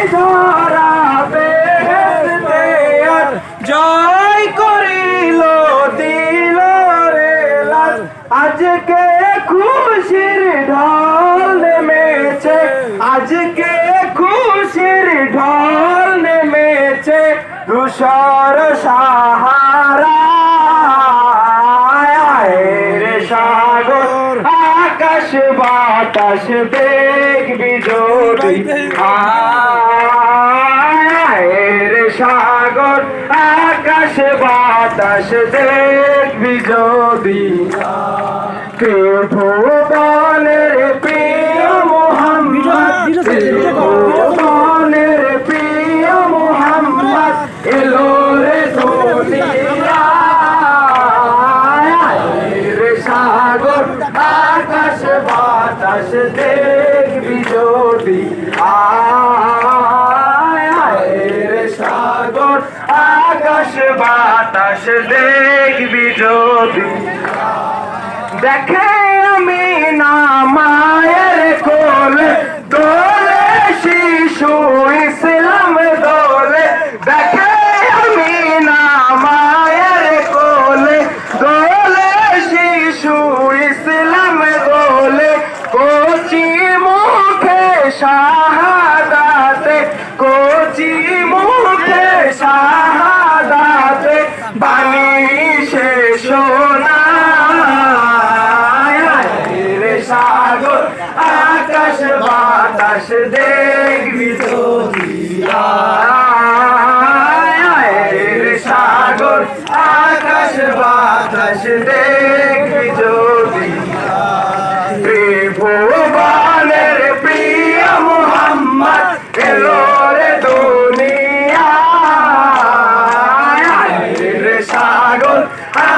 ধরা বেহেশতে আর জয় করিল দিল রে লাজ আজকে খুশির ঢল নেমেছে আজকে খুশির ঢল নেমেছে ধূসর সাহারা রে সাগর আকাশ বাতাস দেখবি যদি রে সাগর আকাশ বাতাস দেখবি যদি ত্রিভুবনের প্রিয় মোহাম্মদ ত্রিভুবনের প্রিয় মোহাম্মদ এলো রে দুনিয়ায় রে সাগর আকাশ বাতাস দেখবি যদি রে সাগর আকাশ বাতাস দেখবি যদি দেখে আমি না মায়ের কোলে দোলে শিশু ইসলাম দোলে দেখে আমি না মায়ের কোলে দোলে শিশু ইসলাম দোলে কচি মুখে শাহাদাতে কচি মুখে শাহাদাতে বাণী শেষ না সাগর আকাশ বাতাস দেখবি যদি রে সাগর আকাশ বাতাস দেখবি যদি ত্রিভুবনের প্রিয় মোহাম্মদ এলো রে দুনিয়ায় রে সাগর